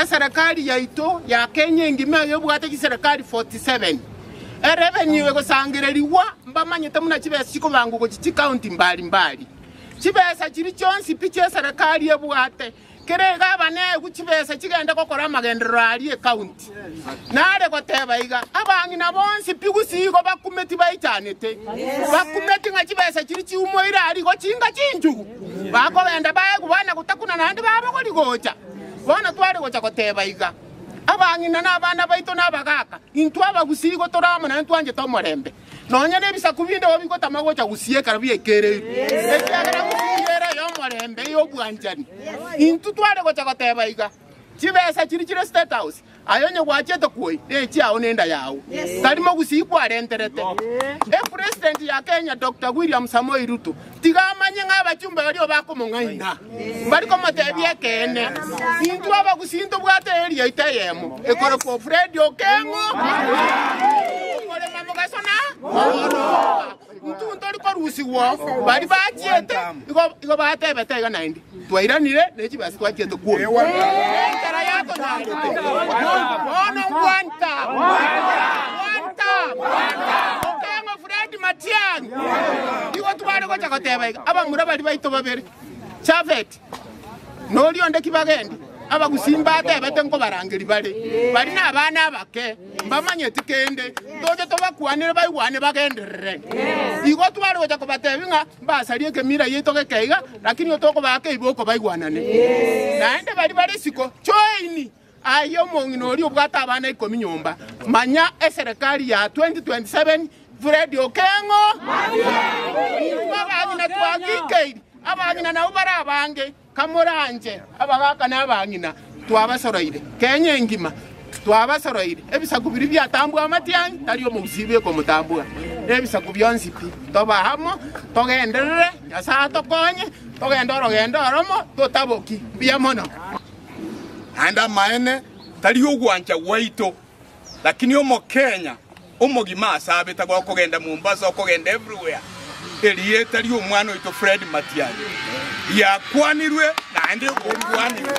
serikali yaito ya Kenya ingime yobwate ki serikali 47 revenue gusangiririwa mbamanyete muna kibesa kiko banguko kiti county mbali kibesa kiri cyonsi piche serikali yebwate kerega bane kukibesa kigenda kokora magendero ali county nare goteba iga abangi na bonsi pigusigo bakumeti bayicyanete bakumeti nga kibesa kiri cyumoira ali go kinga kinjugu bako benda baye kubana kutakuna nandi baba ko ligocha bona twari gocha goteba iga abangi na abana baito nabagaka intu abagusigo torama na ntwanje tomorembe nonya nebisa kubinde wabiko tamagocha gusiye karabiye kere ekagara musiyera yo morembe yo bwanjani intu tware gocha goteba iga kibesa kiri state house ayonye gwachete koi chiao nenda yao tarimo gusikwa renterete president ya Kenya Dr. William Samoei Ruto tigamanye ng'abachumba bali bakomongaina bali komotebye kene intu abagusinto bwate area itayemo ekore ko Fred Okengo ekore mamugasona ntuntori korusi wo bali bachete igo batebete iga 90 twairanire nekibasi twachete kuo entara yako ono kwanta Okengo Fred Matiang'i igo tware gocha goteba abamura bali baito babere Chavet noli onde kibagende abagusimba atebete ngo barangeri bali nabana abake mbamanyeti kende doje tobakwanire baywane bagenderere igo tware gocha kobatebinga basalie kemira yito gekeiga lakini otoko bake iboko baywanane naende bali siko choini ayo mongino oli obwata abana 10 nyomba manya serikali ya 2027 Fred Okengo abagina twagikeiri abagina na ubara abange kamuranje abagaka nabagina twabasoroire Kenya ngima twabasoroire ebisakubiri byatambwa Matiang'i tari omuzibe ko mutambwa ebisaku byonsipi tobahamo togenderere yasato konye togendoro romo totaboki biamono anda maene tari ogwanja waito lakini omo Kenya omogima asabe tagwa kugenda Mombasa okugenda everywhere eliye tari omwana oito Fred Matiang'i yakwanirwe na ande ogwanirwe